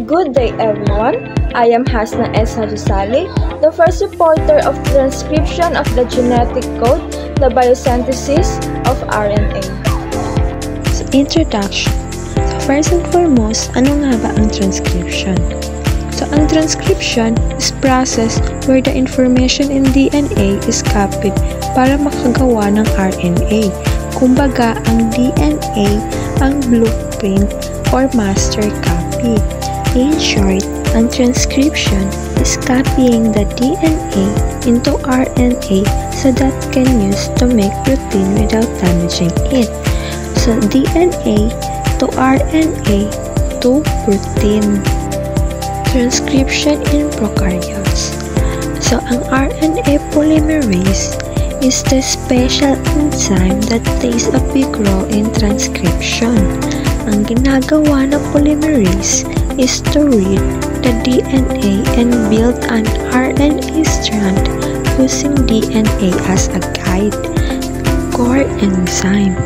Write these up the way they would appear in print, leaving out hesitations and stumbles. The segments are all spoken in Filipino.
Good day everyone, I am Hasna S. Hajusali, the first reporter of transcription of the genetic code, the biosynthesis of RNA. So, introduction. So, first and foremost, ano nga ba ang transcription? So, ang transcription is process where the information in DNA is copied para makagawa ng RNA. Kumbaga, ang DNA ang blueprint or master copy. In short, ang transcription is copying the DNA into RNA so that can use to make protein without damaging it. So, DNA to RNA to protein. Transcription in prokaryotes. So, ang RNA polymerase is the special enzyme that plays a big role in transcription. Ang ginagawa ng polymerase is to read the DNA and build an RNA strand using DNA as a guide. Core enzyme.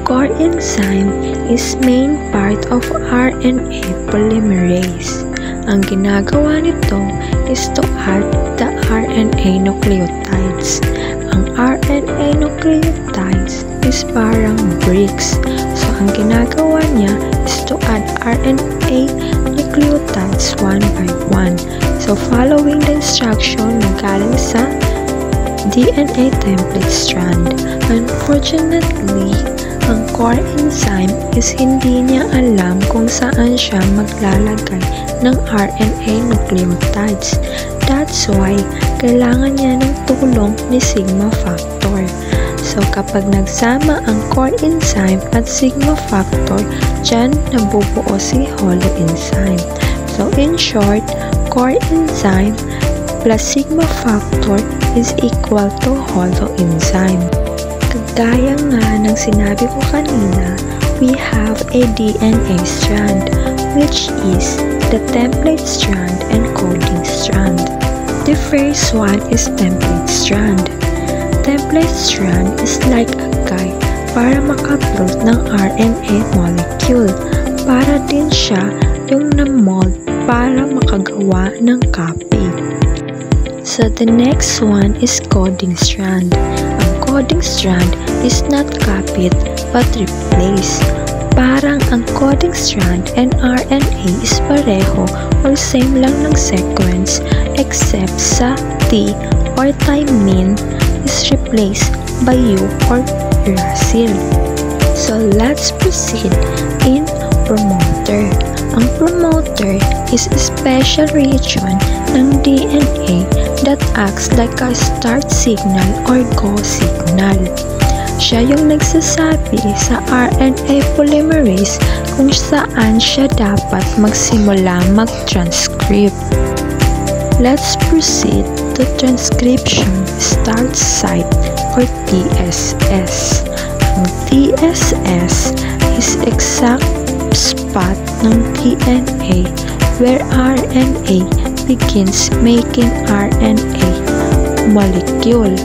Core enzyme is main part of RNA polymerase. Ang ginagawa nito is to add the RNA nucleotides. Ang RNA nucleotides is parang bricks. So, ang ginagawa niya is to add RNA nucleotides one by one. So, following the instruction na galing sa DNA template strand. Unfortunately, ang core enzyme is hindi niya alam kung saan siya maglalagay ng RNA nucleotides. That's why, kailangan niya ng tulong ni sigma factor. So, kapag nagsama ang core enzyme at sigma factor, dyan nabubuo si holo enzyme. So, in short, core enzyme plus sigma factor is equal to holo enzyme. Kagaya nga ng sinabi ko kanina, we have a DNA strand, which is the template strand and coding strand. The first one is template strand. Template strand is like a guide para makabuild ng RNA molecule. Para din siya yung na-mold para makagawa ng copy. So the next one is coding strand. Ang coding strand is not copied but replaced. Parang ang coding strand and RNA is pareho or same lang ng sequence except sa T or thymine is replaced by U or uracil. So let's proceed in promoter. Ang promoter is a special region ng DNA that acts like a start signal or go signal. Siya yung nagsasabi sa RNA polymerase kung saan siya dapat magsimula mag-transcript. Let's proceed to transcription start site or TSS. Ang TSS is exact spot ng DNA where RNA begins making RNA molecule.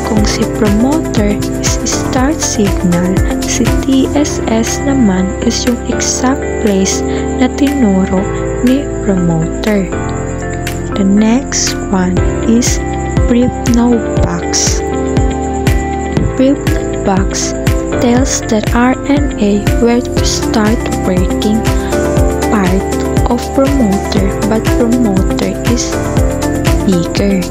Kung si promoter is start signal, si TSS naman is yung exact place na tinuro ni promoter. The next one is Pribnow box. Pribnow box tells that RNA where to start working part of promoter, but promoter is bigger.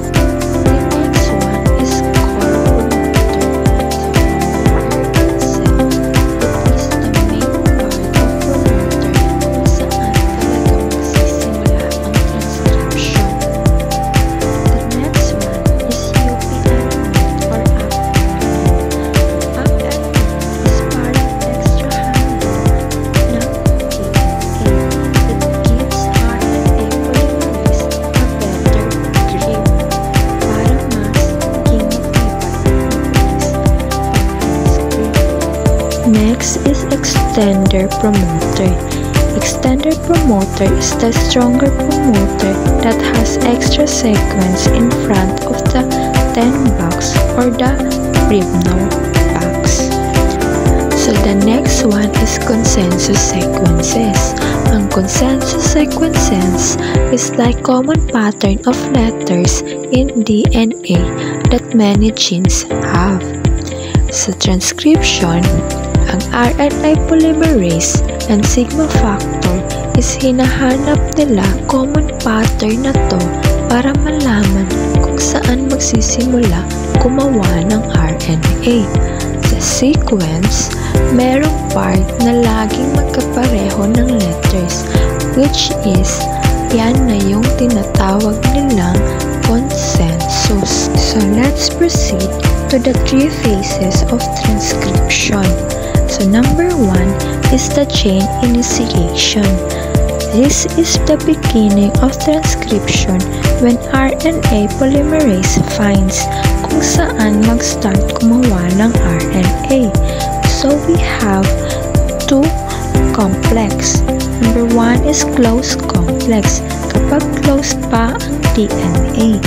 Next is extender promoter. Extender promoter is the stronger promoter that has extra sequence in front of the 10 box or the Pribnow box. So the next one is consensus sequences. Ang consensus sequences is like common pattern of letters in DNA that many genes have. Sa transcription, ang RNA polymerase and sigma factor is hinahanap nila common pattern na to para malaman kung saan magsisimula gumawa ng RNA. Sa sequence, merong part na laging magkapareho ng letters, which is yan na yung tinatawag nilang consensus. So let's proceed to the 3 phases of transcription. So number 1 is the chain initiation. This is the beginning of transcription when RNA polymerase finds kung saan mag-start gumawa ng RNA. So we have 2 complex. Number 1 is close complex, kapag close pa ang DNA.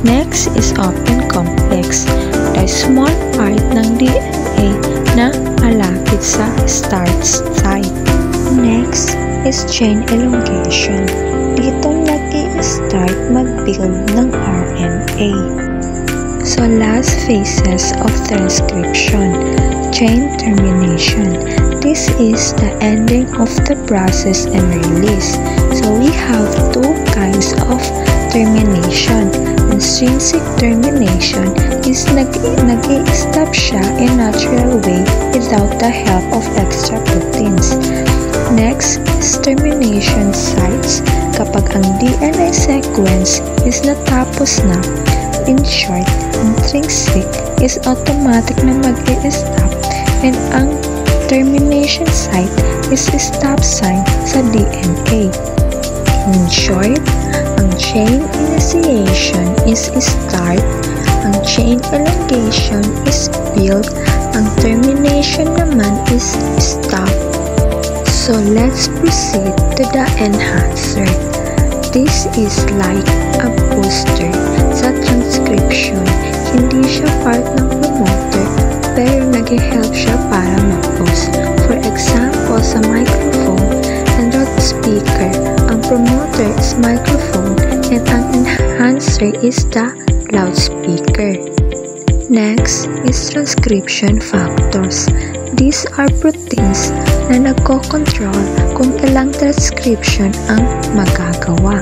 Next is open complex, the small part ng DNA na malapit sa start site. Next is chain elongation. Dito nag-i-start mag-build ng RNA. So last phases of transcription, chain termination. This is the ending of the process and release. So we have 2 kinds of termination. Intrinsic termination is nag-i-stop siya in natural way without the help of extra proteins. Next is termination sites, kapag ang DNA sequence is natapos na. In short, intrinsic is automatic na mag-i-stop and ang termination site is stop sign sa DNA. In short, ang chain initiation is start, ang chain elongation is build, ang termination naman is stop. So let's proceed to the enhancer. This is like a booster sa transcription. Hindi siya part ng promoter pero nag-help siya para mag-boost. For example, sa microphone and loudspeaker, ang promoter is microphone and ang enhancer is the loudspeaker. Next is transcription factors. These are proteins na nagko-control kung ilang transcription ang magagawa.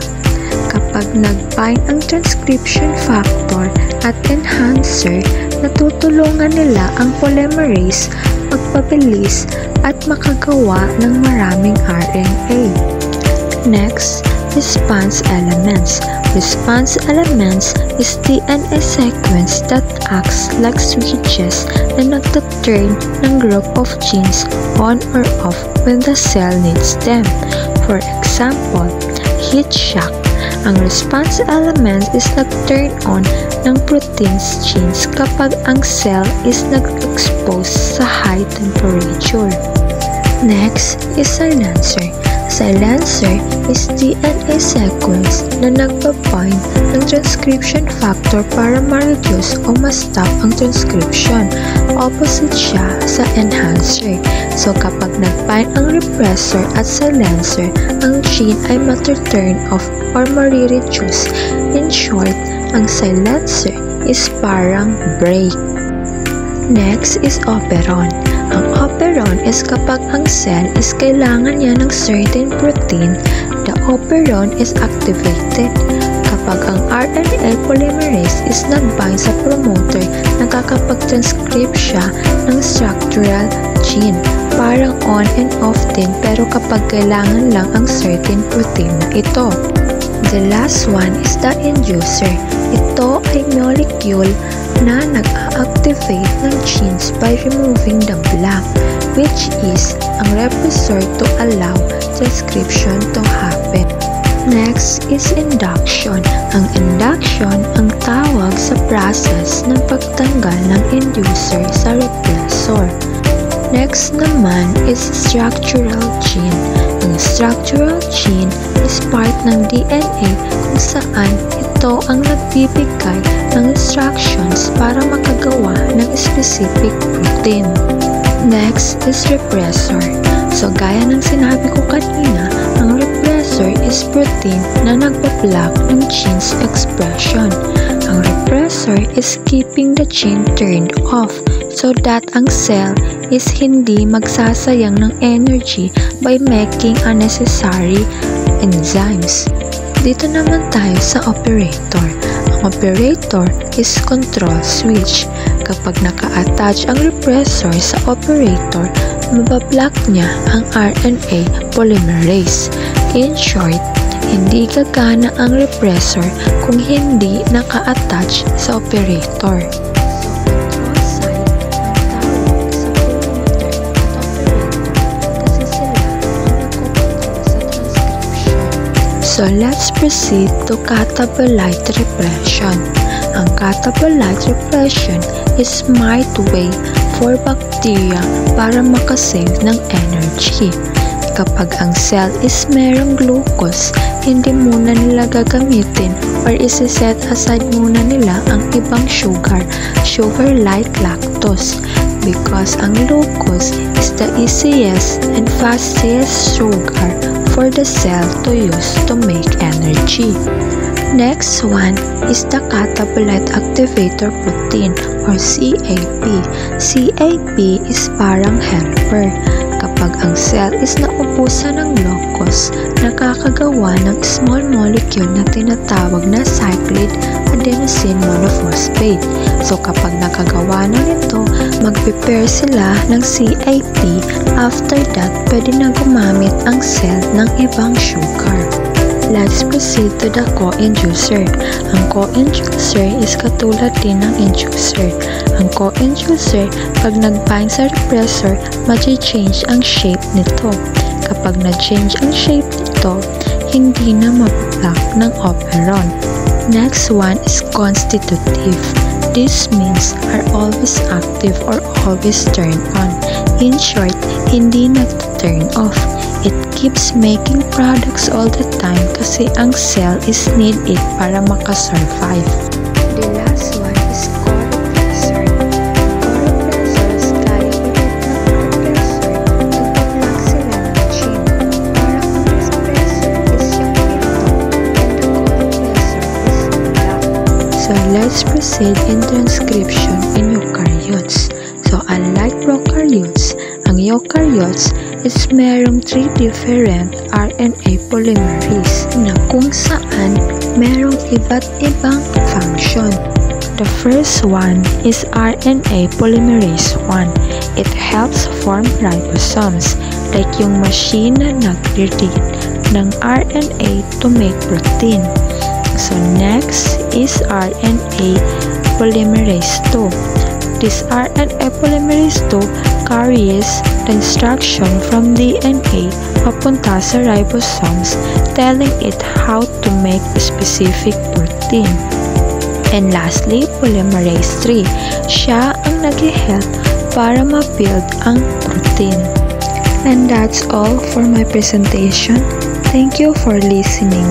Kapag nag-bind ang transcription factor at enhancer, natutulungan nila ang polymerase magpabilis at makagawa ng maraming RNA. Next, response elements. Response elements is DNA sequence that acts like switches na nagtaturn ng group of genes on or off when the cell needs them. For example, heat shock. Ang response element is nag-turn on ng proteins genes kapag ang cell is nag-expose sa high temperature. Next is silencer. Silencer is DNA sequence na nagpabind ng transcription factor para ma-reduce o ma-stop ang transcription. Opposite siya sa enhancer. So kapag nag-bind ang repressor at silencer, ang gene ay ma-turn off or ma-reduce. In short, ang silencer is parang brake. Next is operon. Ang operon is kapag ang cell is kailangan niya ng certain protein, the operon is activated. Kapag ang RNA polymerase is nag-bind sa promoter, nakakapag-transcribe siya ng structural gene. Parang on and off din pero kapag kailangan lang ang certain protein na ito. The last one is the inducer. Ito ay molecule na nag-a-activate ng genes by removing the blank, which is ang repressor to allow transcription to happen. Next is induction. Ang induction ang tawag sa process ng pagtanggal ng inducer sa repressor. Next naman is structural gene. Ang structural gene is part ng DNA kung saan ito ang nagbibigay ng instructions para makagawa ng specific protein. Next is repressor. So gaya ng sinabi ko kanina, ang repressor is protein na nagpa-block ng gene's expression. Ang repressor is keeping the gene turned off so that ang cell is hindi magsasayang ng energy by making unnecessary enzymes. Dito naman tayo sa operator. Ang operator is control switch. Kapag naka-attach ang repressor sa operator, mabablock niya ang RNA polymerase. In short, hindi gagana ang repressor kung hindi naka-attach sa operator. So let's proceed to catabolite repression. Ang catabolite repression is smart way for bacteria para makasave ng energy. Kapag ang cell is merong glucose, hindi muna nila gagamitin or isi-set aside muna nila ang ibang sugar like lactose, because ang glucose is the easiest and fastest sugar for the cell to use to make energy. Next one is the catabolite activator protein or CAP. CAP is parang helper. Kapag ang cell is naubusan ng glucose, nakakagawa ng small molecule na tinatawag na cyclid adenosine monophosphate. So kapag nakagawa na nito, mag-prepare sila ng CAP. After that, pwede na gumamit ang cell ng ibang sugar. Let's proceed to the co-inducer. Ang co-inducer is katulad din ng inducer. Ang co-inducer, pag nag-bind sa repressor, mag-change ang shape nito. Kapag na-change ang shape nito, hindi na mablock ng operon. Next one is constitutive. This means are always active or always turned on. In short, hindi nag-turn off. It keeps making products all the time kasi ang cell is need it para makasurvive. The last one is co-repressor. Co-repressors, gaya ulit ng repressor, nagpa-block sila ng gene. Parang ang repressor is yung ito and the co-repressor is block. So let's proceed in transcription in eukaryotes. So unlike prokaryotes, ang eukaryotes is merong 3 different RNA polymerase na kung saan merong iba't ibang function. The first one is RNA polymerase 1. It helps form ribosomes, like yung machine na nag-read ng RNA to make protein. So next is RNA polymerase 2. This RNA polymerase 2 carries the instruction from DNA papunta sa ribosomes, telling it how to make a specific protein. And lastly, polymerase 3. Siya ang nag-help para ma-build ang protein. And that's all for my presentation. Thank you for listening.